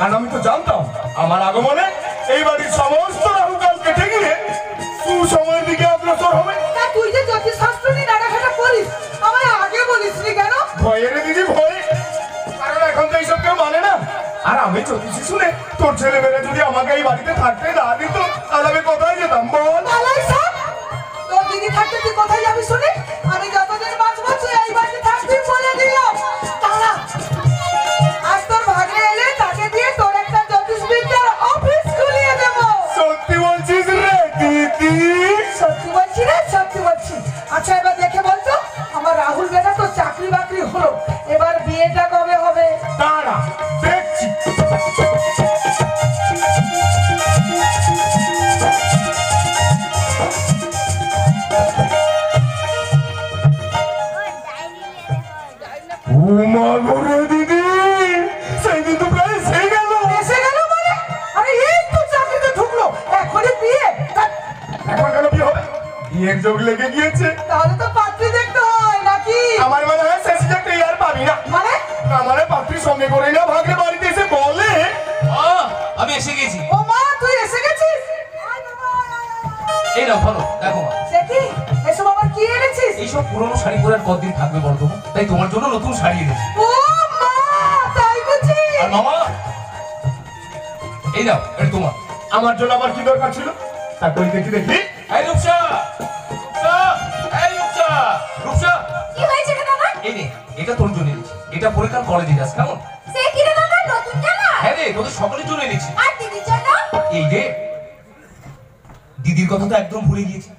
আর আমি তো জানতাম আমার আগমনে এই বাড়ির সমস্ত রাহু কাল কেটে গিয়ে সুসময়ের দিকে অগ্রসর হবে। তুই যে জ্যোতিষশাস্ত্র নিয়ে নাড়াঘাটা করিস, আমায় আগে বলিসনি কেন? ভয়ে রে দিদি, ভয়ে। কারণ এখন তো এইসব কেউ মানে না। আর আমি জ্যোতিষী শুনে তোর ছেলেমেয়েরা যদি আমাকে এই বাড়িতে থাকতে না দিত, তাহলে আমি কোথায় যেতাম বল? তোর দিদি থাকতে তুই কোথায় যাবি শুনি? আমি যতদিন বাঁচবো তুই এই বাড়িতে থাকবি বলে দিলাম। তারা আজ তোর ভাগ্নে এলে তাকে দিয়ে তোর একটা জ্যোতিষবিদ্যার অফিস খুলিয়ে দেবো। সত্যি বলছিস রে দিদি? সত্যি বলছি রে, সত্যি বলছি। আচ্ছা এবার দেখে বলতো, আমার রাহুল বেটা তো চাকরি বাকরি হলো, এবার বিয়েটা কবে হবে? দাঁড়া দেখছি। উমা গোরে দিদি, সেই দিন তো প্রায় এসে গেল। এসে গেল মানে? আরে এই তো চাকরিতে ঢুকলো, এখনই বিয়ে? এখন কেন বিয়ে হবে? বিয়ের যোগ লেগে গিয়েছে। তাহলে তো পাত্রী দেখতে হয় নাকি? আমার মনে হয় শেষ যাকে আর পাবি না। মানে আমার পাত্রী সঙ্গে করে না ভাগ্নে বাড়িতে এসে বলে আমি এসে গেছি। ও মা, তুই এসে গেছিস? এই নাও ফলো, দেখো মা। সে কি এসব আবার কি এনেছিস? এইসব পুরনো শাড়ি পরে আর কতদিন থাকবে বলো তো? তাই তোমার জন্য নতুন শাড়ি এনেছি। ও মা, তাই বুঝি? আর মামা, এই নাও, এটা তোমার। আমার জন্য আবার কি দরকার ছিল? তা কই দেখি দেখি। এই রূপসা, রূপসা, এই রূপসা, রূপসা। কি হয়েছে রে বাবা? এই নে, এটা তোর জন্য এনেছি। এটা পরে কাল কলেজে যাস, কেমন? সে কি রে বাবা, নতুন জামা? হ্যাঁ রে, তোদের সকলের জন্য এনেছি। আর দিদির জন্য? এই রে, দিদির কথা তো একদম ভুলে গিয়েছি।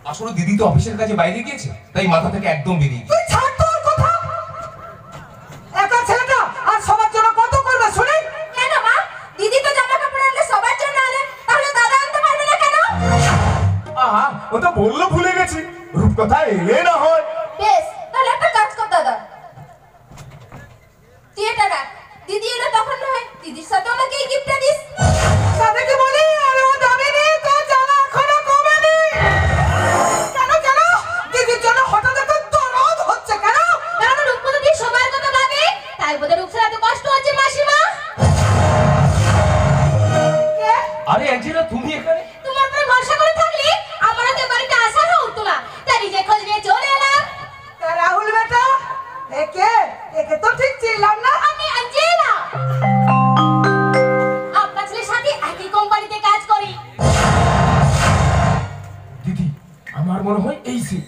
আসলে দিদি তো অফিসের কাজে বাইরে গিয়েছে, তাই মাথা থেকে একদম বেরিয়ে গিয়েছে। তুই ছাড় তোর কথা। একা ছেলেটা আর সবার জন্য কত করবে শুনি? কেন মা? দিদি তো জামা কাপড় আনলে সবার জন্য আনে, তাহলে দাদা আনতে পারবে না কেন? আহা, ও তো বললো ভুলে গেছি। রূপকথা এলে না হয়। বেশ, তাহলে একটা কাজ কর দাদা, তুই এটা রাখ। দিদি এলে তখন নয়, দিদির সাথে ওনাকে এই গিফটটা দিস। তাদেরকে বলি আরে ও দামি নেই, তোর জামা এখনো কমেনি। কেন কেন? দিদির জন্য হঠাৎ এত দরদ হচ্ছে কেন? কারণ রূপমতি দিয়ে সবার কথা ভাবে, তাই বোধহয় রূপসার এত কষ্ট হচ্ছে মাসিমা। কে? আরে অ্যাঞ্জেলা, তুমি এখানে? তোমার উপরে ভরসা করে থাকলে আমারও তো বাড়িতে আসার হতো না, তাই নিজে খোঁজ নিয়ে চলে এলাম। তা রাহুল বেটা, একে একে তো ঠিক চিনলাম না। আমি অ্যাঞ্জেলা, আপনার ছেলের সাথে একই কোম্পানিতে কাজ করি। দিদি, আমার মনে হয় এই সে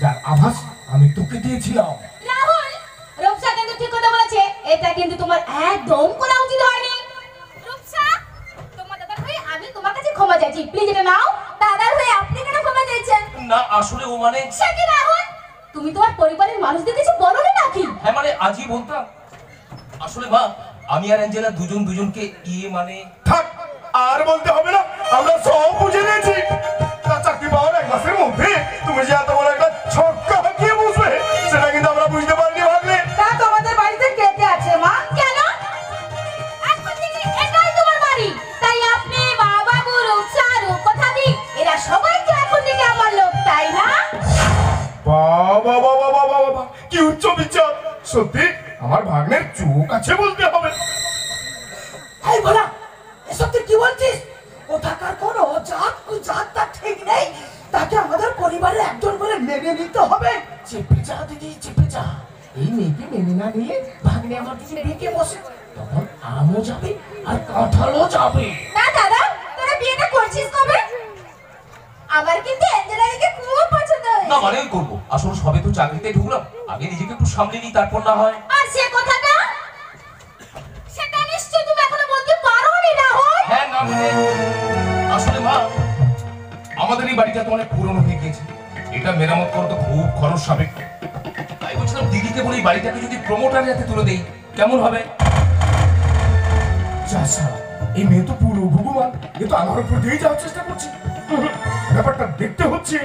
যার আভাস আমি তোকে দিয়েছিলাম। রাহুল, রূপসা কিন্তু ঠিক কথা বলেছে, এটা কিন্তু তোমার একদম করা উচিত হয়নি। রূপসা, তোমার দাদার হয়ে আমি তোমার কাছে ক্ষমা চাইছি, প্লিজ এটা নাও। দাদার হয়ে আপনি কেন ক্ষমা চাইছেন? না, আসলে ও মানে, সে কি রাহুল, তুমি তোমার পরিবারের মানুষদের কিছু বলোনি নাকি? হ্যাঁ মানে আজই বলতাম। আসলে মা, আমি আর অ্যাঞ্জেলা দুজন দুজনকে ইয়ে মানে। থাক, আর বলতে হবে না, আমরা সব বুঝে নিয়েছি। তা চাকরি পাওয়ার 1 মাসের মধ্যে তুমি যে এত বড় একটা ছক্কা হাঁকিয়ে বুঝবে, সেটা কিন্তু আমরা বুঝতে পারিনি ভাগ্নে। তা তোমাদের বাড়িতে কে কে আছে মা? কেন? এখন থেকে এটাই তোমার বাড়ি, তাই আপনি, বাবু, রূপসা, রূপকথাদি এরা সবাই তো এখন থেকে আমার লোক, তাই না? বাবা বাবা বাবা বাবা, কি উচ্চ বিচার! সত্যি আমার ভাগ্নের চোখ আছে বলতে হবে। এই বলা, এসব তুই কি বলছিস? ও থাকার কোনো জাত তার ঠিক নেই, তাকে আমাদের পরিবারের একজন বলে মেনে নিতে হবে। চেপে যা দিদি, চেপে যা। এই মেয়েকে মেনে না নিলে ভাগ্নে আমার দিকে রেখে বসে, তখন আমও যাবে আর কাঁঠালও যাবে। না দাদা, তোরা বিয়েটা করছিস কবে? আমার কিন্তু অ্যাঞ্জেলাকে খুব পছন্দ হয়েছে। না মানে করবো, আসলে সবে তো চাকরিতে ঢুকলাম, আগে নিজেকে একটু সামলে নিই, তারপর না হয়। আর সে কথাটা, সেটা নিশ্চয় তুমি এখনো বলতে পারোনি রাহুল। হ্যাঁ না মানে, আসলে মা, আমাদের এই বাড়িটা তো অনেক পুরনো হয়ে গিয়েছে, এটা মেরামত করা তো খুব খরচ সাবেক। তাই বলছিলাম দিদিকে বলে এই বাড়িটাকে যদি প্রমোটারের হাতে তুলে দেই কেমন হবে? চাষা, এই মেয়ে তো পুরো ভগবান, এ তো আমার উপর দিয়ে যাওয়ার চেষ্টা করছে। ব্যাপারটা দেখতে হচ্ছে।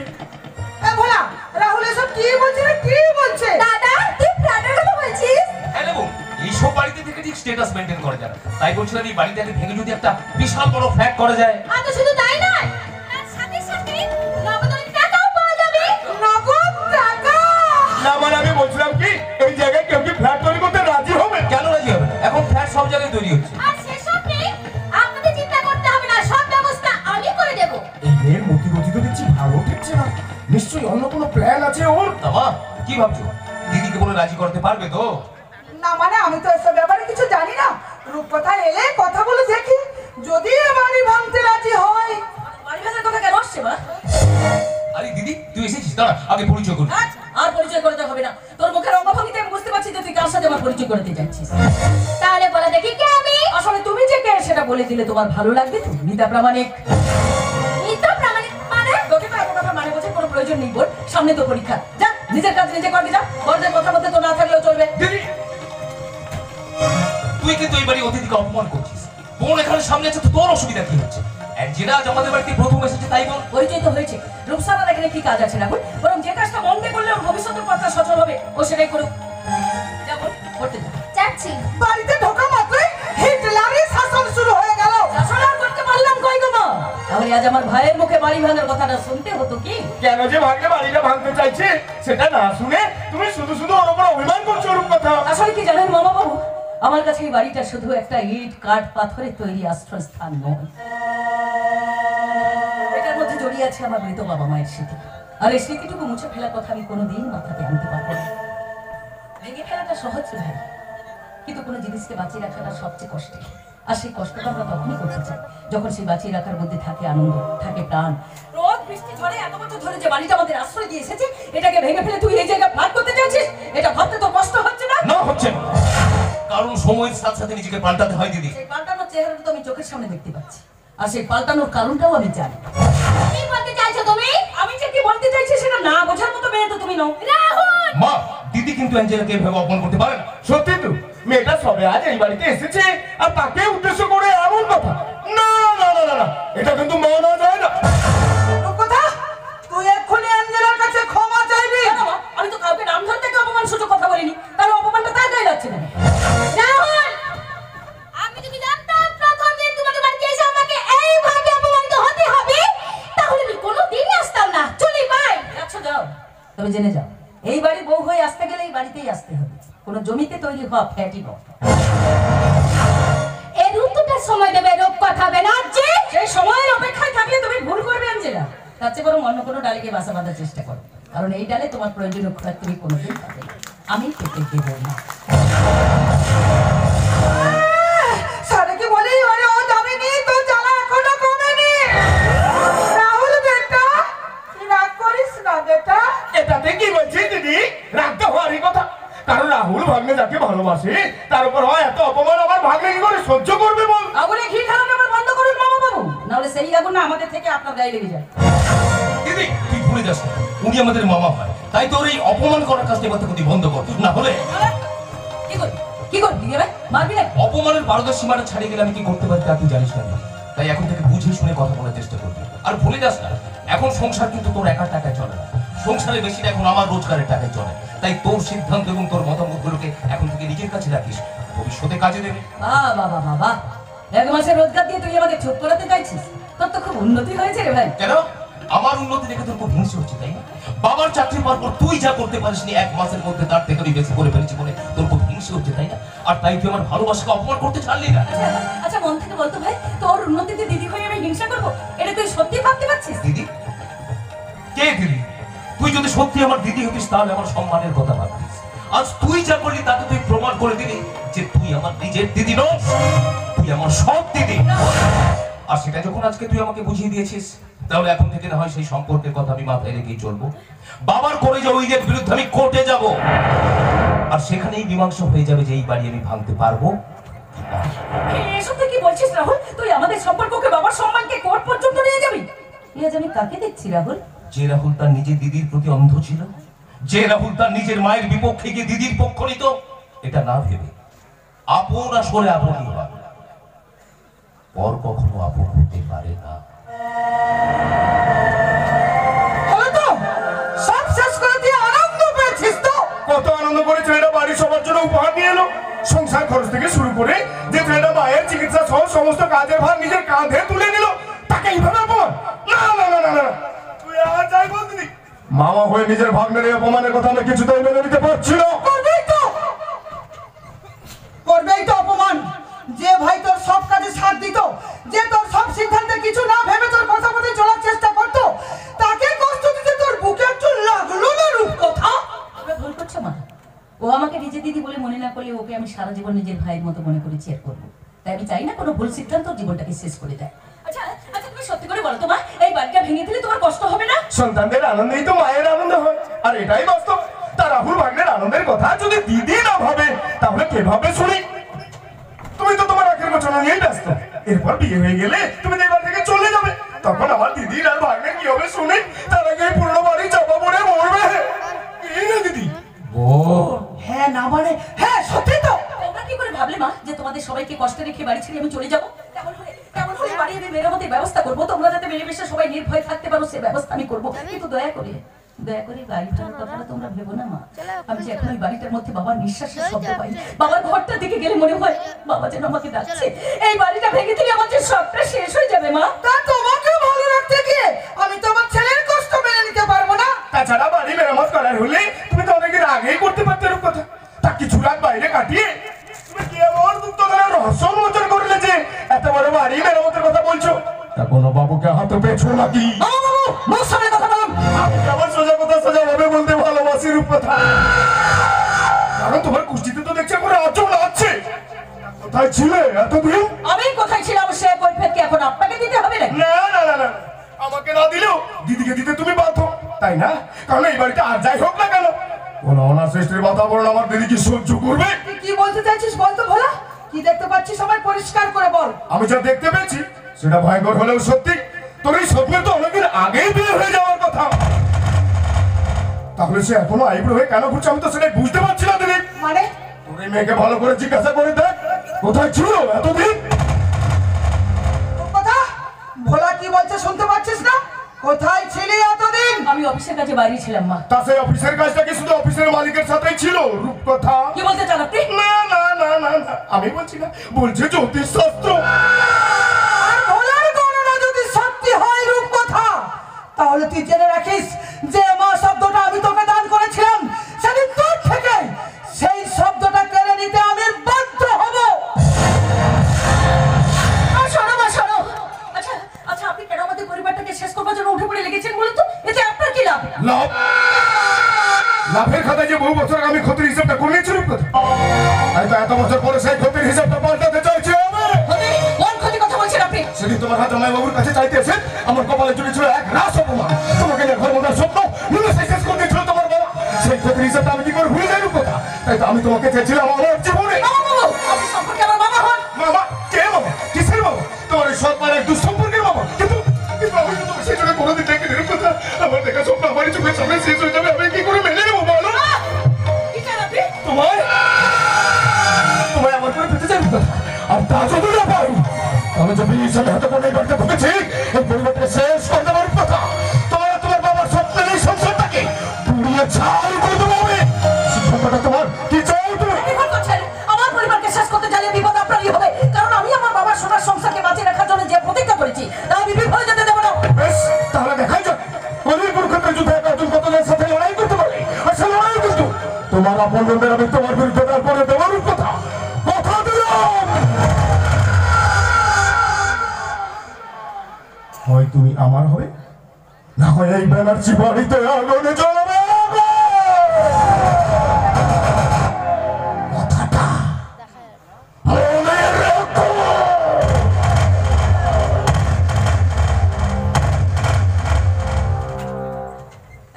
এ ভোলা, রাহুল এসব কি বলছে রে, কি বলছে? দাদা, তুই ফ্ল্যাটের কথা বলছিস? হ্যাঁ দেখুন, এইসব বাড়িতে থেকে ঠিক স্ট্যাটাস মেনটেন করা যায় না, তাই বলছিলাম এই বাড়িটাকে ভেঙে যদি একটা বিশাল বড় ফ্ল্যাট করা যায়। আর তো শুধু তাই নয়, তার সাথে সাথে নগদ অনেক টাকাও পাওয়া যাবে। নগদ টাকা? না মানে আমি বলছিলাম কি, এই জায়গায় কেউ কি ফ্ল্যাট তৈরি করতে রাজি হবে? কেন রাজি হবে না? এখন ফ্ল্যাট সব জায়গায় তৈরি হচ্ছে। আর শেষ আছে ওর। না মা, কি ভাবছো? দিদিকে বলে রাজি করতে পারবে তো? না মানে আমি তো এসব ব্যাপারে কিছু জানি না। রূপকথা এলে কথা বলে দেখি, যদি এ বাড়ি ভাঙতে রাজি হয়। বাড়ি ভাঙার কথা কেন আসছে মা? আরে দিদি, তুই এসেছিস, দাঁড়া আগে পরিচয় করবি। আর পরিচয় করতে হবে না। তোর মুখের অঙ্গভঙ্গিতে আমি বুঝতে পারছি যে তুই কার সাথে আমার পরিচয় করতে যাচ্ছিস। তাহলে বলে দেখি কে আমি? আসলে তুমি যে কে সেটা বলে দিলে তোমার ভালো লাগবে তো। মিতা প্রামাণিক। মিতা প্রামাণিক মানে? তোকে তো এত কথা মানে বোঝার কোনো প্রয়োজন নেই বোন। সামনে তো পরীক্ষা, যা নিজের কাজ নিজে করবি, যা। বড়দের কথা মধ্যে তো না থাকলেও চলবে। দিদি, তুই কিন্তু এই বাড়ি অতিথিকে অপমান করছিস। বোন এখানে সামনে আছে তো তোর অসুবিধা কি হচ্ছে? অ্যাঞ্জেলা আজ আমাদের বাড়িতে প্রথম এসেছে, তাই বল। পরিচয় তো হয়েছে। রূপসারা এখানে কি কাজ আছে রাহুল? বরং যে কাজটা মন দিয়ে করলে ওর ভবিষ্যতের পথটা সচল হবে, ও সেটাই করুক। যা বোন, করতে যা। যাচ্ছি। বাড়িতে ঢোকা মাত্রই হিটলারের শাসন শুরু হয়ে গেল। শাসন আর করতে পারলাম কই গো মা? তাহলে আজ আমার ভাইয়ের মুখে বাড়ি ভাঙার কথাটা শুনতে হতো কি? কেন যে ভাগ্নে বাড়িটা ভাঙতে চাইছে সেটা না শুনে তুমি শুধু শুধু ওর উপর অভিমান করছো রূপকথা। আসলে কি জানেন মামা বাবু, আমার কাছে এই বাড়িটা শুধু একটা ইট কাঠ পাথরের তৈরি আশ্রয়স্থান নয়। এটার মধ্যে জড়িয়ে আছে আমার মৃত বাবা মায়ের স্মৃতি। আর এই স্মৃতিটুকু মুছে ফেলার কথা আমি কোনোদিন মাথাতে আনতে পারবো না। ভেঙে ফেলাটা সহজ ভাই, কিন্তু কোনো জিনিসকে বাঁচিয়ে রাখাটা সবচেয়ে কষ্টের। আর সেই কষ্টটা আমরা তখনই করতে চাই যখন সেই বাঁচিয়ে রাখার মধ্যে থাকে আনন্দ, থাকে প্রাণ। রোদ বৃষ্টি ঝড়ে এত বছর ধরে যে বাড়িটা আমাদের আশ্রয় দিয়ে এসেছে, এটাকে ভেঙে ফেলে তুই এই জায়গা ভাগ করতে চাইছিস? এটা ভাবতে তো কষ্ট হচ্ছে না? না, হচ্ছে না। কারণ সময়ের সাথে সাথে নিজেকে পাল্টাতে হয় দিদি। সেই পাল্টানোর চেহারাটা তো আমি চোখের সামনে দেখতে পাচ্ছি, আর সেই পাল্টানোর কারণটাও আমি জানি। কি বলতে চাইছো তুমি? আমি যে কি বলতে চাইছি সেটা না বোঝার মতো মেয়ে তো তুমি নও। রাহুল! মা, দিদি কিন্তু অ্যাঞ্জেলাকে এভাবে অপমান করতে পারে না। সত্যি তো মেয়েটা সবে আজ এই বাড়িতে এসেছে আর তাকে উদ্দেশ্য করে এমন কথা। না না না না না, এটা কিন্তু মানা যায় না। রূপকথা, তুই এক্ষুনি অ্যাঞ্জেলার কাছে ক্ষমা চাইবি। কেন মা? আমি তো কাউকে নাম ধরে থেকে অপমান সুযোগ কথা বলিনি, তাহলে অপমানটা তার গায়ে যাচ্ছে না। রাহুল! আমি যদি জানতাম প্রথম দিন তোমাদের বাড়িতে এসে আমাকে এইভাবে অপমানিত হতে হবে, তাহলে আমি কোনোদিনই আসতাম না। চলি বাই। যাচ্ছ যাও, তবে জেনে যাও, এই বাড়ি বউ হয়ে আসতে গেলে এই বাড়িতেই আসতে হবে। কোনো জমিতে তৈরি হওয়া ফ্ল্যাটই নয়। এই ঋতুটা সময় দেবে রূপকথা ব্যানার্জি। সেই সময়ের অপেক্ষায় থাকলে তুমি ভুল করবে অ্যাঞ্জেলা। তার চেয়ে বরং অন্য কোনো ডালে গিয়ে বাসা বাঁধার চেষ্টা করো, কারণ এই ডালে তোমার প্রয়োজনীয় খোরাক তুমি কোনোদিন পাবে না। আমি পেতে দেব না। সারা কি বলি, আরে ও যাবেনি তো জ্বালা এখনো কমেনি। রাহুল বেটা, তুই রাগ করিস না বেটা। এটাতে কি বলছি দিদি? রাখতে হওয়ারই কথা। কারণ রাহুল ভাগ্নে যাকে ভালোবাসে তার উপর হয় এত অপমান আমার ভাগ্নে কি করে সহ্য করবে বল? আগুনে ঘি ঢালানো আবার বন্ধ করুন মামা বাবু, নাহলে সেই আগুন না আমাদের থেকে আপনার গায়ে লেগে যায়। দিদি, তুই ভুলে যাস না, উনি আমাদের মামা হয়। তাই তোর এই অপমান করার কাজটা এবার থেকে তুই বন্ধ কর, না হলে কি করবি? কি করবি ভাই? মারবি না? অপমানের পারদর্শী সীমাটা ছাড়িয়ে গেলে আমি কি করতে পারি তা তুই জানিস না দিদি। তাই এখন থেকে বুঝে শুনে কথা বলার চেষ্টা করবি। আর ভুলে যাস না, এখন সংসার কিন্তু তোর একার টাকায় চলে না। সংসারে বেশিটা এখন আমার রোজগারের টাকায় চলে। তাই তোর সিদ্ধান্ত এবং তোর মতামতগুলোকে এখন থেকে নিজের কাছে রাখিস, ভবিষ্যতে কাজে দেবে। বাবা বাবা, এক মাসের রোজগার দিয়ে তুই আমাকে চুপ করাতে চাইছিস? তোর তো খুব উন্নতি হয়েছে রে ভাই। কেন? আমার উন্নতি দেখে তোর খুব হিংসে হচ্ছে, তাই না? বাবার চাকরি পাওয়ার পর তুই যা করতে পারিসনি এক মাসের মধ্যে তার থেকে তুই বেশি করে ফেলেছি বলে তোর খুব হিংসে হচ্ছে, তাই না? আর তাই তুই আমার ভালোবাসাকে অপমান করতে ছাড়লি না। আচ্ছা মন থেকে বলতো ভাই, তোর উন্নতিতে দিদি হয়ে আমি হিংসা করবো, এটা তুই সত্যি ভাবতে পারছিস? দিদি? কে দিদি? তুই যদি সত্যি আমার দিদি হতিস তাহলে আমার সম্মানের কথা ভাবতিস। আজ তুই যা করলি তাতে তুই প্রমাণ করে দিলি যে তুই আমার নিজের দিদি নস, তুই আমার সৎ দিদি। আর সেটা যখন আজকে তুই আমাকে বুঝিয়ে দিয়েছিস, তাহলে এখন থেকে না হয় সেই সম্পর্কের কথা আমি মাথায় রেখেই চলবো। বাবার করে যে ওই বিরুদ্ধে আমি কোর্টে যাব, আর সেখানেই মীমাংসা হয়ে যাবে যে এই বাড়ি আমি ভাঙতে পারবো। এসব তুই কি বলছিস রাহুল? তুই আমাদের সম্পর্ককে, বাবার সম্মানকে কোর্ট পর্যন্ত নিয়ে যাবি? আজ আমি কাকে দেখছি রাহুল? যে রাহুল তার নিজের দিদির প্রতি অন্ধ ছিল, যে রাহুল তার নিজের মায়ের বিপক্ষে গিয়ে দিদির পক্ষ নিত, এটা না ভেবে আপন আসলে আপনই হয়, পর কখনো আপন হতে পারে না। হলো তো? সব শেষ করে দিয়ে আনন্দ পেয়েছিস তো? কত আনন্দ করে ছেলেটা বাড়ি সবার জন্য উপহার নিয়ে এলো। সংসার খরচ থেকে শুরু করে যে ছেলেটা মায়ের চিকিৎসা সহ সমস্ত কাজের ভার নিজের কাঁধে তুলে নিল, তাকে এইভাবে অপমান? না না না না না, তুই আর যাই বল দিদি, মামা হয়ে নিজের ভাগ্নের এই অপমানের কথা আমি কিছুতেই মেনে নিতে পারছি না। করবেই তো, করবেই তো অপমান। যে ভাই তোর সব কাজে সাথ দিত, যে তোর সব সিদ্ধান্তে কিছু না ভেবে তোর কথা মতো চলার চেষ্টা করতো, তাকে কষ্ট দিতে তোর বুকে একটু লাগলো না রূপ? সারা জীবন নিজের ভাইয়ের মতো মনে করেছি আর করবো। তাই আমি চাই না কোনো ভুল সিদ্ধান্ত জীবনটাকে শেষ করে দেয়। আচ্ছা আচ্ছা, তুমি সত্যি করে বলো তো মা, এই বাড়িটা ভেঙে দিলে তোমার কষ্ট হবে না? সন্তানদের আনন্দেই তো মায়ের আনন্দ হয়, আর এটাই বাস্তব। তা রাহুল ভাগ্নের আনন্দের কথা যদি দিদি না ভাবে তাহলে কে ভাবে শুনি? তুমি তো তোমার আখের বছর নিয়েই ব্যস্ত। এরপর বিয়ে হয়ে গেলে তুমি তো এবার থেকে চলে যাবে, তখন আমার দিদির আর ভাগ্নে কি হবে শুনি? তার আগে এই পুরনো বাড়ি চাপা পড়ে মরবে। এই না দিদি? হ্যাঁ না মানে হ্যাঁ, সত্যি তো। তোমরা কি করে ভাবলে মা যে তোমাদের সবাইকে কষ্টে রেখে বাড়ি ছেড়ে আমি চলে যাবো? তেমন হলে বাড়ি আমি মেরামতের ব্যবস্থা করবো, তোমরা যাতে মিলেমিশে সবাই নির্ভয় থাকতে পারো সে ব্যবস্থা আমি করবো। কিন্তু দয়া করে বাড়িটার কথাটা তোমরা ভেবো না মা। আমি যে এখন ওই বাড়িটার মধ্যে বাবার নিঃশ্বাসের শব্দ পাই, বাবার ঘরটা দিকে গেলে মনে হয় বাবা যেন আমাকে ডাকছে। এই বাড়িটা ভেঙে দিলে আমার যে সবটা শেষ হয়ে যাবে মা। তা তোমাকে ভালো রাখতে গিয়ে আমি তোমার ছেলের কষ্ট মেনে নিতে পারবো না। তাছাড়া বাড়ি মেরামত করার হলে তুমি তো অনেকদিন আগেই করতে পারতে এরকম কথা। তা কিছু রাত বাইরে কাটিয়ে তুমি কি এমন গুপ্তধনের রহস্য উন্মোচন করলে যে এত বড় বাড়ি মেরামতের কথা বলছো? তা কোনো বাবুকে হাতে পেয়েছো নাকি? বাবু মুখ সামনে কথা বলুন। আমি আমার সোজা কথা সোজা ভাবে বলতে ভালোবাসি রূপকথা, কারণ তোমার কুষ্টিতে তো দেখছি আমার আচরণ আছে। কোথায় ছিলে এতদিন? আমি কোথায় ছিলাম সে কৈফিয়ত কি এখন আপনাকে দিতে হবে নাকি? না না না না, আমাকে না দিলেও দিদিকে দিতে তুমি বাধ্য, তাই না? কারণ এই বাড়িতে আর যাই হোক না কেন, কোন অনাসৃষ্টির বাতাবরণ আমার দিদি কি সহ্য করবে? তুই কি বলতে চাইছিস বলতো ভোলা? কি দেখতে পাচ্ছিস সবাই পরিষ্কার করে বল। আমি যা দেখতে পেয়েছি সেটা ভয়ঙ্কর হলেও সত্যি। তোর এই স্বপ্নে তো অনেকদিন আগেই বিয়ে হয়ে যাওয়ার কথা, তাহলে সে এখনো আইব্রো হয়ে কেন ঘুরছে আমি তো সেটাই বুঝতে পারছি না দিদি। মানে তোর এই মেয়েকে ভালো করে জিজ্ঞাসা করে দেখ কোথায় ছিল এতদিন। কথা ভোলা কি বলছে শুনতে পাচ্ছিস না? কোথায় ছিলি এতদিন? আমি অফিসের কাছে বাইরে ছিলাম মা। তা সেই অফিসের কাজটা কি শুধু অফিসের মালিকের সাথেই ছিল রূপকথা? কি বলতে চান আপনি? না না না না না, আমি বলছি না, বলছে জ্যোতিষ শাস্ত্র। আর ভোলার গণনা যদি সত্যি হয় রূপকথা, তাহলে তুই জেনে রাখিস যে মা শব্দটা আমি তোকে দান করেছিলাম সেদিন তোর থেকে সেই শব্দটা কেড়ে নিতে আমি বাধ্য হব। শোনো মা শোনো। আচ্ছা আচ্ছা, আপনি কেন আমাদের পরিবারটাকে শেষ করবার জন্য উঠে পড়ে লেগেছেন বলুন তো? এতে আপনার কি লাভ? লাভ? লাভের খাতায় যে বহু বছর আমি ক্ষতির হিসাবটা করে নিয়েছি রূপকথা, তাই তো এত বছর পরে সেই ক্ষতির হিসাবটা পাল্টাতে চাইছে আমি। কোন ক্ষতি কথা বলছেন আপনি? সেদিন তোমার হাতে জামাইবাবুর কাছে চাইতে এসে আমার কপালে চলেছিল এক রাস অপমান। তোমাকে নিয়ে ঘর মধ্যে স্বপ্ন নিমেষে শেষ করে দিয়েছিল তোমার বাবা। সেই ক্ষতির হিসাবটা আমি কি করে ভুলে যাই রূপকথা? তাই তো আমি তোমাকে চেয়েছিলাম আমার জীবনে। আপনি সম্পর্কে আমার বাবা হন। মামা? কে মামা? কিসের বাবা? তোমার এই সৎ মায়ের এক দুঃসম্পর্কের বাবা। কিন্তু কিন্তু আমি তো তোমার সেই জন্য কোনোদিন দেখিনি রূপকথা। আমার দেখা স্বপ্ন আমারই চোখের সামনে শেষ হয়ে যাবে, আমি কি করে মেনে নেবো বলো? কি চান আপনি? তোমায় তোমায় আমার করে পেতে চাই রূপকথা, আর তা যদি না পাই আমি যে বিয়ে হিসাবে হাতে করে এই বাড়িতে ঢুকেছি এই পরিবারকে শেষ করে দেবার কথা। তোমার তোমার বাবার স্বপ্নের এই সংসারটাকে পুড়িয়ে ছাই করে দেবো আমি। সিদ্ধান্তটা তোমার, কি চাও তুমি? বিপদ করছেন। আমার পরিবারকে শেষ করতে চাইলে বিপদ আপনারই হবে, কারণ আমি আমার বাবার সোনার সংসারকে বাঁচিয়ে রাখার জন্য যে প্রতিজ্ঞা করেছি তা আমি বিফলে যেতে দেবো না। বেশ, তাহলে দেখাই যাক অনেক কুরুক্ষেত্রের যুদ্ধে একজন কতজনের সাথে লড়াই করতে পারে। আর সে লড়াই কিন্তু তোমার আপনজনদের আমি তোমার বিরুদ্ধে দাঁড় করে দেওয়ার কথা কথা দিলাম। হয় তুমি আমার হবে, না হয় এই ব্যানার্জি বাড়িতে আগুনে জ্বলবে। কথাটা মনে রেখো।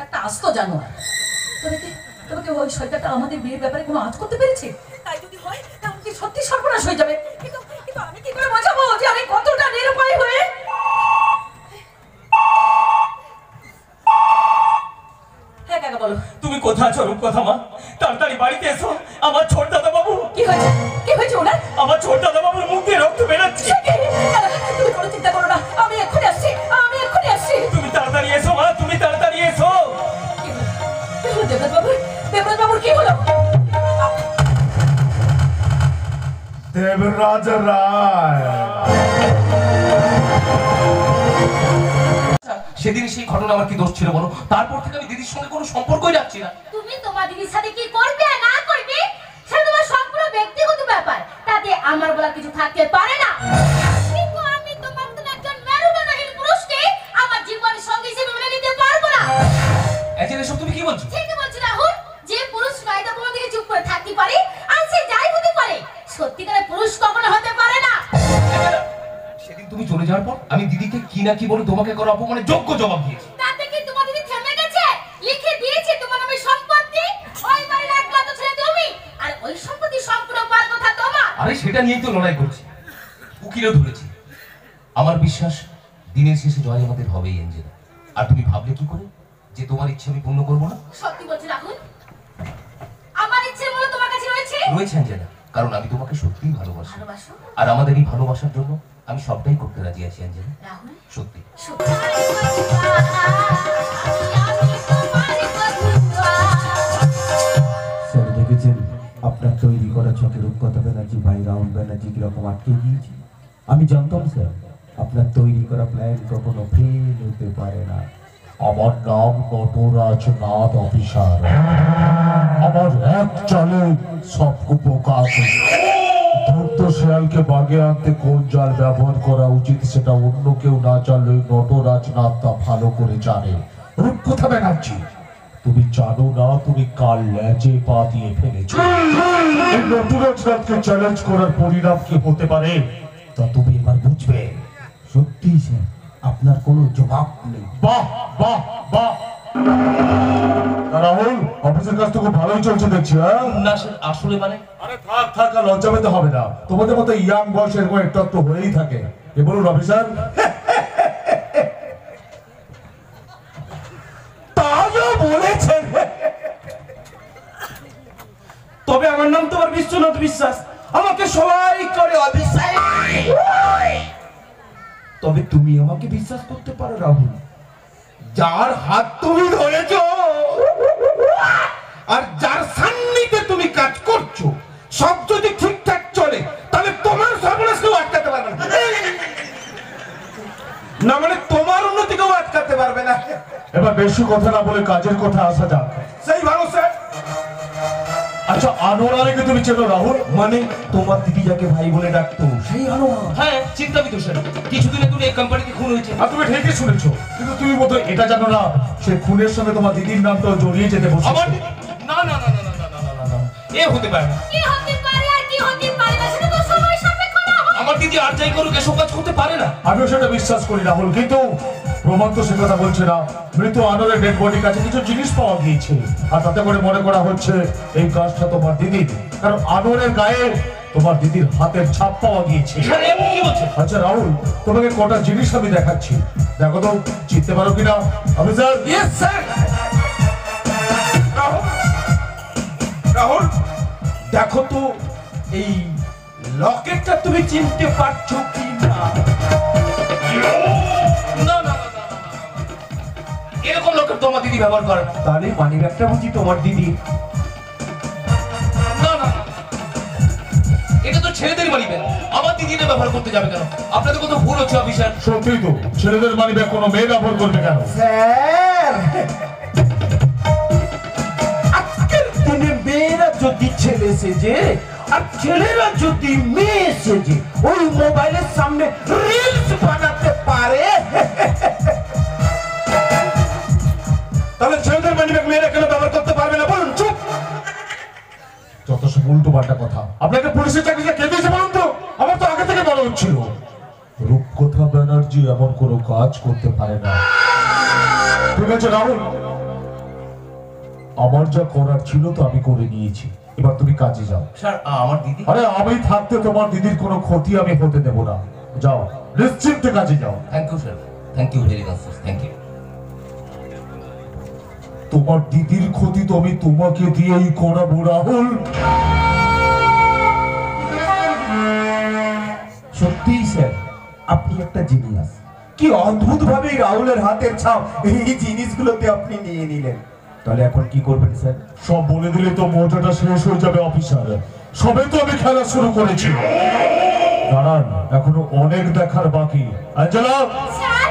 একটা আস্ত জানোয়ার। তবে ওই শয়তানটা আমাদের বিয়ের ব্যাপারে কোনো আজ করতে পেরেছে? তাই যদি হয় তাহলে কি সত্যি সর্বনাশ হয়ে যাবে। কিন্তু কিন্তু আমি কি করে বোঝাবো যে আমি কতটা নিরুপায় হয়ে। হ্যাঁ কাকা বলো। তুমি কোথায় আছো রূপকথা মা? তাড়াতাড়ি বাড়িতে এসো। আমার ছোট দাদা বাবু। কি হয়েছে? কি হয়েছে ওনার? আমার ছোট দাদা বাবুর মুখ দিয়ে রক্ত বেরোচ্ছে। তুমি কোনো চিন্তা করো না, আমি এক্ষুনি আসছি, আমি এক্ষুনি আসছি। তুমি তাড়াতাড়ি এসো মা, তুমি তাড়াতাড়ি এসো। কি হলো দেবরাজ বাবু? দেবরাজ বাবুর কি হলো? দেবরাজ রায় সেদিন সেই ঘটনা আমার কি দোষ ছিল বলো? তারপর থেকে আমি দিদির সঙ্গে কোনো সম্পর্কই রাখছি না। তুমি তোমার দিদির সাথে কি করবে আর না করবে সেটা তোমার সম্পূর্ণ ব্যক্তিগত ব্যাপার, তাতে আমার বলার কিছু থাকতে পারে না। কিন্তু আমি তোমার মতন একজন মেরুদণ্ডহীন পুরুষকে আমার জীবনের সঙ্গী হিসেবে মেনে নিতে পারবো না। এজেন এসব তুমি কি বলছো? ঠিকই বলছি রাহুল, যে পুরুষ নয়টা কোনো দিকে চুপ করে থাকতে পারে আর সে যাই হতে পারে নাকি বলে তোমাকে করা অপমানে যোগ্য জবাব দিয়েছে। তাতে কি তোমার দিদি থেমে গেছে? লিখে দিয়েছে তোমার নামে সম্পত্তি, ওই বাড়ির একমাত্র ছেলে তুমি, আর ওই সম্পত্তি সম্পূর্ণ পার কথা তোমার। আরে সেটা নিয়েই তো লড়াই করছি, উকিলও ধরেছি। আমার বিশ্বাস দিনের শেষে জয় আমাদের হবেই এঞ্জেলা। আর তুমি ভাবলে কি করে যে তোমার ইচ্ছে আমি পূর্ণ করবো না? সত্যি বলছি রাহুল, আমার ইচ্ছে মূল তোমার কাছে রয়েছে। রয়েছে এঞ্জেলা, কারণ আমি তোমাকে সত্যিই ভালোবাসি। ভালোবাসো? আর আমাদের এই ভালোবাসার জন্য আমি সবটাই করতে রাজি আছি এঞ্জেলা, রাহুল সত্যি। সত্যি আমি তোমার বন্ধুয়া। স্যার দেখেছেন আপনার তৈরি করা ছকে রূপকথা ব্যানার্জি ভাই রাহুল ব্যানার্জি কিরকম আটকে গিয়েছে। আমি জানতাম স্যার আপনার তৈরি করা প্ল্যান কখনো ফেল হতে পারে না। আমার নাম নটরাজ নাথ অফিসার। আমার এক চালে সবকো পোকা ধূর্ত শেয়ালকে বাগে আনতে কোন জাল ব্যবহার করা উচিত সেটা অন্য কেউ না জানলে নটরাজ নাথ তা ভালো করে জানে। রূপকথা ব্যানার্জি, তুমি জানো না তুমি কাল ল্যাজে পা দিয়ে ফেলেছো। এই নটরাজ নাথকে চ্যালেঞ্জ করার পরিণাম কি হতে পারে তা তুমি এবার বুঝবে। সত্যি স্যার আপনার কোনো জবাব নেই। বাহ বাহ বাহ, রাহুল অফিসের কাজ তো খুব ভালোই চলছে দেখছি। হ্যাঁ না স্যার, আসলে মানে আরে থাক থাক, আর লজ্জা পেতে হবে না। তোমাদের মতো ইয়াং বয়স এরকম একটু একটু হয়েই থাকে। এ বলুন অফিসার। তাও বলেছেন। তবে আমার নাম তোমার বিশ্বনাথ বিশ্বাস, আমাকে সবাই করে অবিশ্বাস। তবে তুমি আমাকে বিশ্বাস করতে পারো রাহুল, যার হাত তুমি ধরেছো আর যার সান্নিধ্যে তুমি কাজ করছো, সব যদি ঠিকঠাক চলে তাহলে তোমার সর্বনাশ কেউ আটকাতে পারবে না। না মানে তোমার উন্নতি কেউ আটকাতে পারবে না। এবার বেশি কথা না বলে কাজের কথা আসা যাক। সেই ভালো স্যার। আচ্ছা আনোয়ারকে তুমি চেনো রাহুল? মানে তোমার দিদি যাকে ভাই বলে ডাকতো সেই আনোয়ার। হ্যাঁ চিন্তাবিত স্যার, কিছুদিন আগে এই কোম্পানিতে খুন হয়েছে। আর তুমি ঠিকই শুনেছো, কিন্তু তুমি বোধহয় এটা জানো না সে খুনের সঙ্গে তোমার দিদির নামটাও জড়িয়ে যেতে বসেছে। আমার না না না না না না না না না, এ হতে পারে না। কি হতে পারে আর কি হতে পারে না সেটা তো সময় সাপেক্ষ না। আমার দিদি আর যাই করুক এসব কাজ করতে পারে না। আমিও সেটা বিশ্বাস করি রাহুল, কিন্তু প্রমাণ তো সে কথা বলছে না। মৃত আনোয়ারের ডেড বডির কাছে কিছু জিনিস পাওয়া গিয়েছে, আর তাতে করে মনে করা হচ্ছে এই কাজটা তোমার দিদির, কারণ আনোয়ারের গায়ে তোমার দিদির হাতের ছাপ পাওয়া গিয়েছে। স্যার আপনি কি বলছেন? আচ্ছা রাহুল, তোমাকে কটা জিনিস আমি দেখাচ্ছি, দেখো তো চিনতে পারো কিনা। Officer. Yes sir. Rahul Rahul দেখো তো এই লকেটটা তুমি চিনতে পারছো কি না? না না না না না, এরকম লোকের তোমার দিদি ব্যবহার করে না। তাহলে মানি ব্যাগটা বুঝি তোমার দিদি? না না না, এটা তো ছেলেদের মানি ব্যাগ, আমার দিদি এটা ব্যবহার করতে যাবে কেন? আপনাদের কত ভুল হচ্ছে অফিসার। সত্যি তো, ছেলেদের মানি ব্যাগ কোনো মেয়ে ব্যবহার করবে কেন? স্যার আজকের দিনে মেয়েরা যদি ছেলে সেজে আর ছেলেরা যদি মেয়ে সেজে ওই মোবাইলের সামনে রিলস বানাতে পারে, তাহলে ছেলেদের মানি ব্যাগ মেয়েরা কেন ব্যবহার করতে পারবে না বলুন? চুপ। যত সব উল্টো পাল্টা কথা। আপনাকে পুলিশের চাকরিটা কে দিয়েছে বলুন তো? আমার তো আগে থেকে মনে হচ্ছিল। রূপকথা ব্যানার্জি এমন কোনো কাজ করতে পারে না। ঠিক আছে রাহুল, আমার যা করার ছিল তো আমি করে নিয়েছি, এবার তুমি কাজে যাও। স্যার আমার দিদি। আরে আমি থাকতে তোমার দিদির কোনো ক্ষতি আমি হতে দেব না। যাও, নিশ্চিন্তে কাজে যাও। Thank you sir, thank you very much sir, thank you. তোমার দিদির ক্ষতি তো আমি তোমাকে দিয়েই করাবো রাহুল। সত্যিই স্যার আপনি একটা জিনিয়াস। কি অদ্ভুত ভাবে রাহুলের হাতের ছাপ এই জিনিসগুলোতে আপনি নিয়ে নিলেন। তাহলে এখন কি করবেন স্যার? সব বলে দিলে তো মজাটা শেষ হয়ে যাবে অফিসার। সবে তো আমি খেলা শুরু করেছি। দাঁড়ান, এখনো অনেক দেখার বাকি। অ্যাঞ্জেলা, স্যার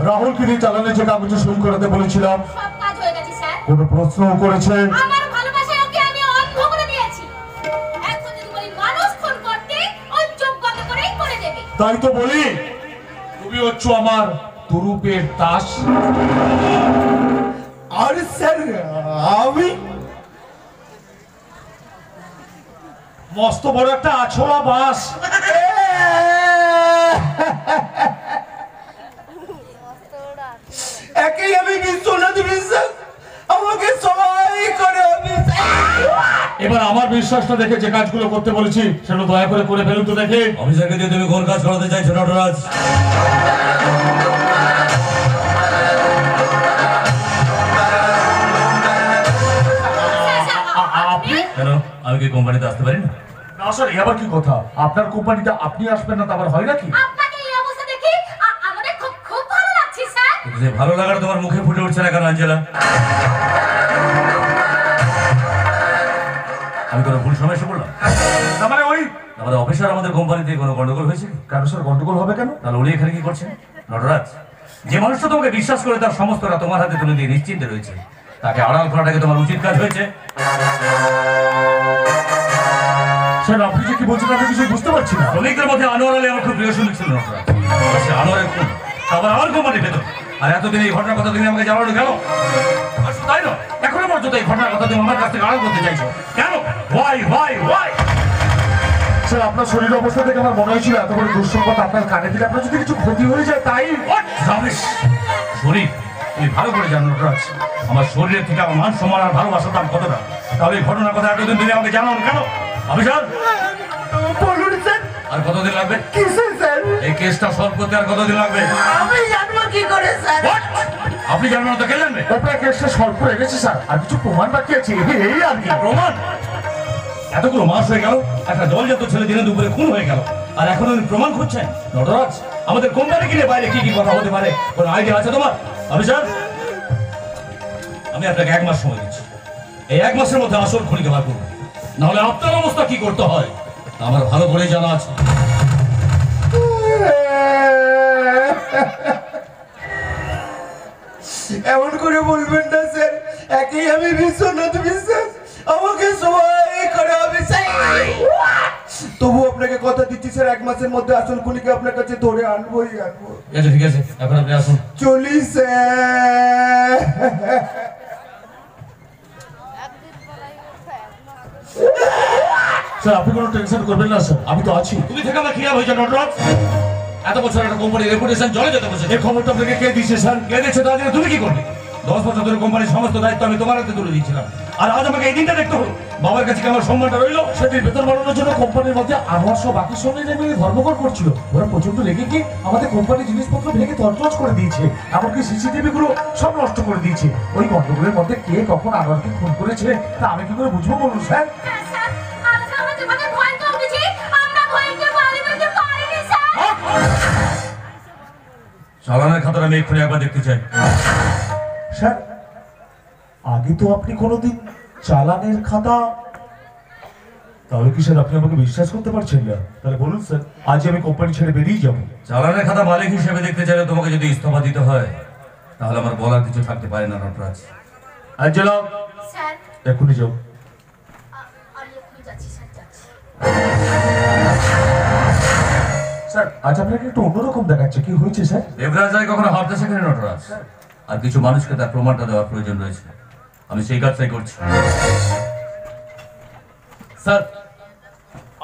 রাহুলকে নিয়ে চালানে যে কাগজে সই করাতে বলেছিলাম, সব কাজ হয়ে গেছে স্যার। কোনো প্রশ্নও করেছে? আমার ভালোবাসায় ওকে আমি অন্ধ করে দিয়েছি। এখন যদি বলি মানুষ খুন করতে, ওই চোখ বন্ধ করেই করে দেবে। তাই তো বলি, তুমি হচ্ছ আমার তুরুপের তাস। আর স্যার আমি মস্ত বড় একটা আছোলা বাস। বিশ্বাসটা দেখে যে কাজগুলো করতে বলেছি সেগুলো দয়া করে করে ফেলুন তো দেখে। অফিসারকে দিয়ে তুমি কোন কাজ করাতে চাইছো নটরাজ? আপনি? কেন আমি কি কোম্পানিতে আসতে পারি না? না স্যার, এ আবার কি কথা? আপনার কোম্পানিতে আপনি আসবেন না তা আবার হয় নাকি? আপনাকে এই অবস্থা দেখে আমাদের খুব খুব ভালো লাগছে স্যার। কিন্তু যে ভালো লাগাটা তোমার মুখে ফুটে উঠছে না কেন আঞ্জেলা? আমি কোনো ভুল সময় এসে বললাম? না মানে ওই আমাদের অফিসার আমাদের কোম্পানিতে কোনো গন্ডগোল হয়েছে? কেন স্যার গন্ডগোল হবে কেন? তাহলে উনি এখানে কি করছেন? নটরাজ, যে মানুষটা তোমাকে বিশ্বাস করে তার সমস্তটা তোমার হাতে তুলে দিয়ে নিশ্চিন্তে রয়েছে, তাকে আড়াল করাটাকে তোমার উচিত কাজ হয়েছে। স্যার আপনি যে কি বলছেন আমি কিছু বুঝতে পারছি না। শ্রমিকদের মধ্যে আনোয়ার আলী আমার খুব প্রিয় শ্রমিক ছিল নটরাজ। সে আনোয়ারের খুন, আবার আমার কোম্পানি ভেতর। আর এতদিন এই ঘটনার কথা তুমি আমাকে জানানো গেল? তাই না, এখনো পর্যন্ত এই ঘটনার কথা তুমি আমার কাছ থেকে আড়াল করতে চাইছো কেন? Y Y Y? স্যার আপনার শরীরের অবস্থা দেখে আমার মনে হয়েছিল এত বড় দুঃসংবাদ আপনার কানে দিলে আপনার যদি কিছু ক্ষতি হয়ে যায় তাই। শরীর, তুমি ভালো করে জানো নটরাজ, আমার শরীরের থেকে আমার মান সম্মান আর ভালোবাসার দাম কতটা। তাহলে এই ঘটনার কথা এতদিন তুমি আমাকে জানানো কেন? অফিসার বলুন স্যার। আর কতদিন লাগবে? কিসের স্যার? এই কেসটা সলভ করতে আর কতদিন লাগবে? আমি জানবো কি করে স্যার? What? আপনি জানবেন না তো কে জানবে? আপনার কেসটা সলভ করে গেছে স্যার, আর কিছু প্রমাণ বাকি আছে এই আর কি। প্রমাণ? এতগুলো মাস হয়ে গেল, একটা জলজাত ছেলে দিনে দুপুরে খুন হয়ে গেল, আর এখন উনি প্রমাণ খুঁজছেন? নটরাজ, আমাদের কোম্পানি কিনে বাইরে কি কি কথা হতে পারে কোনো আইডিয়া আছে তোমার? অফিসার, আমি আপনাকে 1 মাস সময় দিচ্ছি। এই 1 মাসের মধ্যে আসল খুনিকে বার করবো, নাহলে আপনার অবস্থা কি করতে হয় আমার ভালো করে জানা আছে। এমন করে বলবেন না স্যার, একই আমি বিশ্বনাথ বিশ্বাস, আমাকে সবাই করে আমি চাই। তবু আপনাকে কথা দিচ্ছি স্যার, 1 মাসের মধ্যে আসল খুনিকে আপনার কাছে ধরে আনবোই আনবো। ঠিক আছে, এখন আপনি আসুন। চলি স্যার। স্যার আপনি কোনো টেনশন করবেন না স্যার, আমি তো আছি। তুমি থেকে আমার খিয়াল হয়েছে নটরাজ? এত বছর একটা কোম্পানির রেপুটেশন জলে যেতে বসেছে। এই খবরটা আপনাকে কে দিয়েছে স্যার? কে দিচ্ছে তার জন্য তুমি কি করবে? 10 বছর ধরে কোম্পানির সমস্ত দায়িত্ব আমি তোমার হাতে তুলে দিয়েছিলাম, আর আজ আমাকে এই দিনটা দেখতে হলো। বাবার কাছে কি আমার সম্মানটা রইলো? সেদিন বেতন বাড়ানোর জন্য কোম্পানির মধ্যে আনোয়ার সহ বাকি শ্রমিকরা মিলে ধর্মঘট করছিল। ওরা প্রচন্ড রেগে গিয়ে আমাদের কোম্পানির জিনিসপত্র ভেঙে তছনছ করে দিয়েছে, এমনকি সিসিটিভি গুলো সব নষ্ট করে দিয়েছে। ওই গন্ডগোলের মধ্যে কে কখন আনোয়ারকে খুন করেছে তা আমি কি করে বুঝবো বলুন স্যার? স্যার, আজকে আমাদের জীবনে ভয় কমেছে, আমরা ভয়কে পারি বলতে পারিনি স্যার। চালানের খাতার আমি এক্ষুনি একবার দেখতে চাই। স্যার আগে তো আপনি কোনোদিন চালানের খাতা, তাহলে কি স্যার আপনি আমাকে বিশ্বাস করতে পারছেন না? তাহলে বলুন স্যার, আজ আমি কোম্পানি ছেড়ে বেরিয়ে যাবো। চালানের খাতা মালিক হিসেবে দেখতে চাইলে তোমাকে যদি ইস্তফা দিতে হয় তাহলে আমার বলার কিছু থাকতে পারে না নটরাজ। আঞ্জেলা স্যার, এখনই যাও। আমি এক্ষুনি যাচ্ছি স্যার, যাচ্ছি। স্যার আজ আপনাকে একটু অন্যরকম দেখাচ্ছে, কি হয়েছে স্যার? দেবরাজ রায় কখনো হারতে শেখেনি নটরাজ, আর কিছু মানুষকে তার প্রমাণটা দেওয়ার প্রয়োজন রয়েছে। আমি সেই কাজটাই করছি। স্যার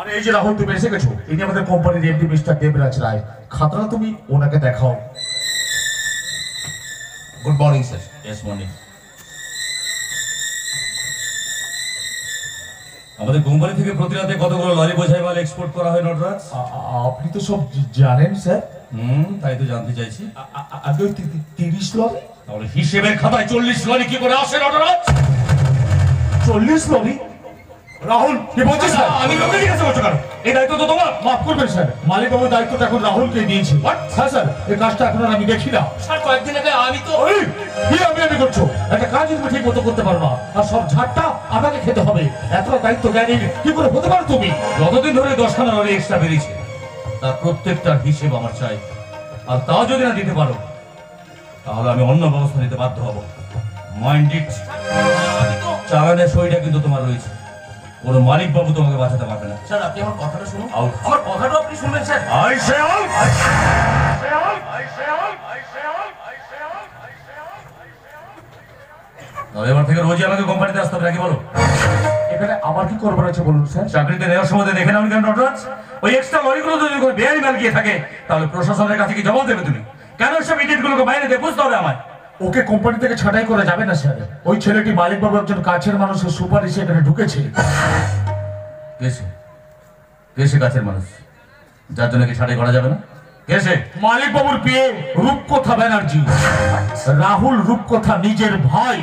আরে এই যে রাহুল তুমি এসে গেছো, ইনি আমাদের কোম্পানির এমডি মিস্টার দেবরাজ রায়। খাতাটা তুমি ওনাকে দেখাও। Good morning sir. Yes morning. আমাদের কোম্পানি থেকে প্রতি রাতে কতগুলো লরি বোঝাই মাল এক্সপোর্ট করা হয় নটরাজ? আপনি তো সব জানেন স্যার। তাই তো জানতে চাইছি। আগে ওই 30 লরি। তাহলে হিসেবের খাতায় 40 লরি কি করে আসে নটরাজ? 40 লরি? রাহুল কি বলছিস স্যার? আমি লোকে জিজ্ঞাসা করছো কেন? এই দায়িত্ব তো তোমার। মাফ করবেন স্যার, মালিক বাবুর দায়িত্বটা এখন রাহুলকে দিয়েছে। হ্যাঁ স্যার, এই কাজটা এখন আর আমি দেখি না। স্যার কয়েকদিন আগে আমি তো কি আমি করছো? একটা কাজ তুমি ঠিক মতো করতে পারো না, আর সব ঝাড়টা আমাকে খেতে হবে। এত দায়িত্ব জ্ঞানী কি করে হতে পারো তুমি? যতদিন ধরে 10খানা লরি এক্সট্রা বেরিয়েছে তার প্রত্যেকটার হিসেব আমার চাই, আর তা যদি না দিতে পারো তাহলে আমি অন্য ব্যবস্থা নিতে বাধ্য হব। Mind it. চালানের সইটা কিন্তু তোমার রয়েছে, কোনো মালিক বাবু তোমাকে বাঁচাতে পারবে না। স্যার আপনি আমার কথাটা শুনুন। আউট। আমার কথাটা আপনি শুনবেন স্যার। I say out. তবে এবার থেকে রোজই আমাকে কোম্পানিতে আসতে হবে নাকি বলো? এখানে আমার কি করবার আছে বলুন স্যার? চাকরিতে নেওয়ার সময় দেখে নাও কেন নটরাজ? ওই এক্সট্রা লরিগুলো যদি কোনো বেআইনি মাল গিয়ে থাকে তাহলে প্রশাসনের কাছে কি জবাব দেবে তুমি? কেন সব ইডিয়েটগুলোকে বাইরে দিয়ে বুঝতে হবে আমায়। ওকে কোম্পানি থেকে ছাঁটাই করা যাবে না স্যার। ওই ছেলেটি মালিক বাবু একজন কাছের মানুষের সুপারিশে এখানে ঢুকেছে। কেসে কাছের মানুষ যার জন্য কি ছাড়াই করা যাবে না? কেসে মালিক বাবুর বিয়ে রূপকথা ব্যানার্জি, রাহুল রূপকথা নিজের ভাই।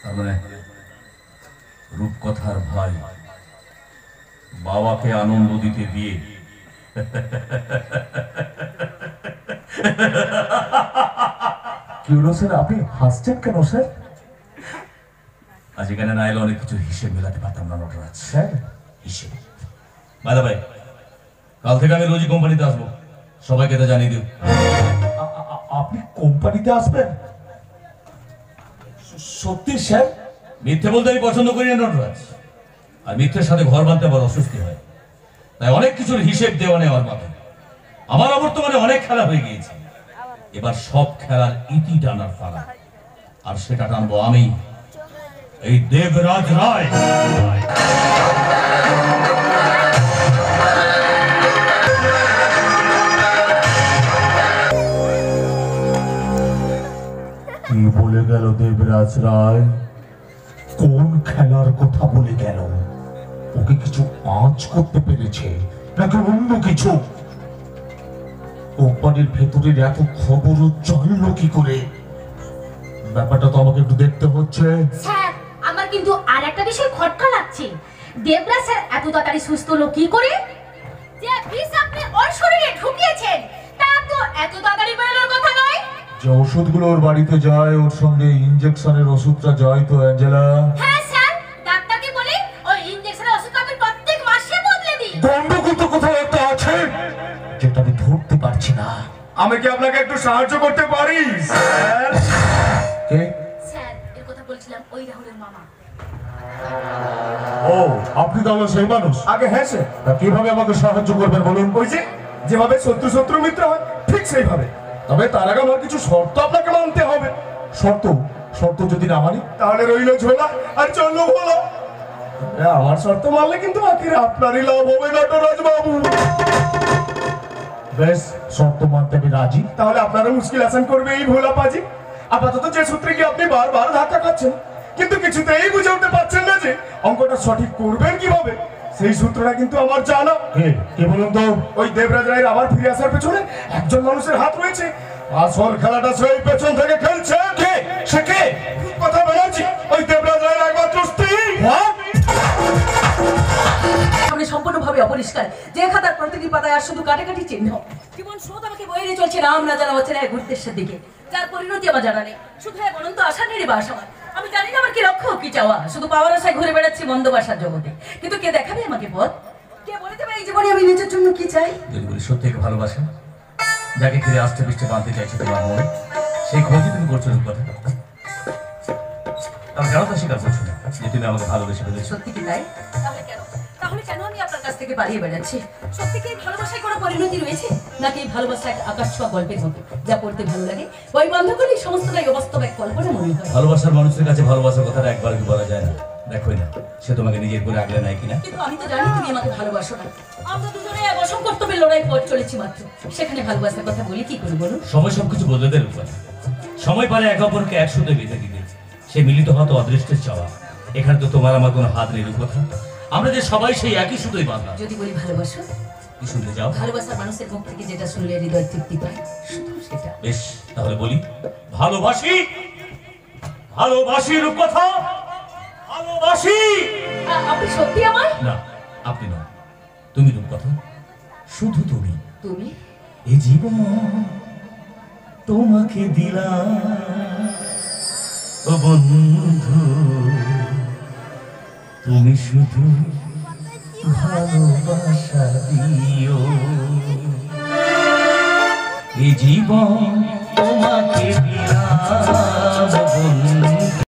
তার মানে রূপকথার ভাই বাবাকে আনন্দ দিতে বিয়ে। কি হলো স্যার, আপনি হাসছেন কেন স্যার? আজ এখানে না এলে অনেক কিছু হিসেব মেলাতে পারতাম না নটরাজ। স্যার হিসেব দাদা ভাই, কাল থেকে আমি রোজই কোম্পানিতে আসবো, সবাইকে তো জানিয়ে দিও। আপনি কোম্পানিতে আসবেন? সত্যি স্যার? মিথ্যে বলতে আমি পছন্দ করি না নটরাজ, আর মিথ্যের সাথে ঘর বাঁধতে আবার অস্বস্তি হয়। তাই অনেক কিছুর হিসেব দেওয়া নেওয়ার মাঝে আমার বর্তমানে অনেক খেলা হয়ে গিয়েছে, এবার সব খেলার ইতি টানার পালা, আর সেটা টানবো আমি, এই দেবরাজ রায়। কি বলে গেল দেবরাজ রায়? কোন খেলার কথা বলে গেল? ওকে কিছু আঁচ করতে পেরেছে নাকি অন্য কিছু? কোম্পানির ভেতরের এত খবর জানলো কি করে? ব্যাপারটা তো আমাকে একটু দেখতে হচ্ছে। স্যার, আমার কিন্তু আর একটা বিষয় খটকা লাগছে। দেবরাজ স্যার এত তাড়াতাড়ি সুস্থ হলো কি করে? যে বিষ আপনি ওর শরীরে ঢুকিয়েছেন তা তো এত তাড়াতাড়ি বেরোনোর কথা নয়। যে ওষুধগুলো ওর বাড়িতে যায়, ওর সঙ্গে ইনজেকশনের ওষুধটা যায় তো অ্যাঞ্জেলা? হ্যাঁ স্যার, ডাক্তারকে বলে ওই ইনজেকশনের ওষুধ আপনি প্রত্যেক মাসে বদলে দিন। গন্ডগোল তো কোথাও একটা আছে যেটা আমি ধরতে পারছি না। আমি কি আপনাকে একটু সাহায্য করতে পারি স্যার? কে? স্যার, এর কথা বলছিলাম ওই রাহুলের মামা। ও, আপনি তাহলে সেই মানুষ? আগে হ্যাঁ স্যার। তা কিভাবে আমাকে সাহায্য করবেন বলুন? ওই যে যেভাবে শত্রু মিত্র হয় ঠিক সেইভাবে, তবে তার আগে আমার কিছু শর্ত আপনাকে মানতে হবে। শর্ত? শর্ত যদি না মানি? তাহলে রইল ঝোলা আর চললো ভোলা। আমার শর্ত মানলে কিন্তু আখিরে আপনারই লাভ হবে নটরাজ বাবু। বেশ, শর্ত মানতে আমি রাজি। তাহলে আপনারও মুশকিল আসান করবে এই ভোলা পাজি। আপাতত যে সূত্রে কি আপনি বারবার ধাক্কা খাচ্ছেন, কিন্তু কিছুতেই বুঝে উঠতে পারছেন না যে অঙ্কটা সঠিক করবেন কিভাবে, সেই সূত্রটা কিন্তু আমার জানা। কে বলুন তো? ওই দেবরাজ রায়ের আবার ফিরে আসার পেছনে একজন মানুষের হাত রয়েছে। আসল খেলাটা সেই পেছন থেকে খেলছে। কে সে? কে? কথা বেরোচ্ছি, ওই দেবরাজ রায়ের একমাত্র স্ত্রী। সামনে সম্পূর্ণভাবে অপরিষ্কার, যে খাতার প্রতিটি পাতায় আর শুধু কাটাকাটি চিহ্ন। জীবন স্রোত আমাকে বয়ে নিয়ে চলছে নাম না জানা হচ্ছে না এক উদ্দেশ্যের দিকে, যার পরিণতি আমার জানা নেই। শুধু এক অনন্ত আশা নেই বাস আমার। আমি জানি না আমার কি লক্ষ্য, কি চাওয়া। শুধু পাওয়ার আশায় ঘুরে বেড়াচ্ছি মন্দ বাসার জগতে। কিন্তু কে দেখাবে আমাকে পথ? কে বলে দেবে এই জীবনে আমি নিজের জন্য কি চাই? যদি বলি সত্যি একে ভালোবাসেন, যাকে ফিরে আসতে পিছতে বাঁধতে চাইছে তোমার মনে, সেই খোঁজই তুমি করছো রূপকথা। আমি কেন তা স্বীকার করছো না যে তুমি আমাকে ভালোবেসে ফেলেছো? সত্যি কি তাই? তাহলে কেন আমি আপনার কাছ থেকে পালিয়ে বেড়াচ্ছি? সত্যি কি এই ভালোবাসায় কোনো পরিণতি রয়েছে, নাকি এই ভালোবাসা এক আকাশ ছোঁয়া গল্পের মতো, যা পড়তে ভালো লাগে, বই বন্ধ করলে সমস্তটাই অবাস্তব এক কল্পনা মনে হয়? ভালোবাসার মানুষের কাছে ভালোবাসার কথাটা একবার কি বলা যায় না? দেখোই না সে তোমাকে নিজের করে আগলে নেয় কিনা। কিন্তু আমি তো জানি তুমি আমাকে ভালোবাসো না। আমরা দুজনে এক অসম কর্তব্যের লড়াই পথ চলেছি মাত্র, সেখানে ভালোবাসার কথা বলি কি করে বলুন? সময় সবকিছু বদলে দেয় রূপকথা। সময় পারে একে অপরকে একসাথে বেঁধে দিতে, সে মিলিত হওয়া তো অদৃষ্টের চাওয়া। এখানে তো তোমার আমার কোনো হাত নেই রূপকথা, আমরা যে সবাই সেই একই সুতোই বাঁধা। যদি বলি ভালোবাসো, কি শুনতে যাও? ভালোবাসার মানুষের মুখ থেকে যেটা শুনলে হৃদয় তৃপ্তি পায়, শুধু সেটা। বেশ, তাহলে বলি ভালোবাসি, ভালোবাসি রূপকথা, ভালোবাসি। আপনি সত্যি আমায়? না, আপনি নন, তুমি রূপকথা, শুধু তুমি। তুমি? এ জীবন তোমাকে দিলাম ও বন্ধু, তুমি শুধু ভালোবাসা দিও। এ জীবন তোমাকে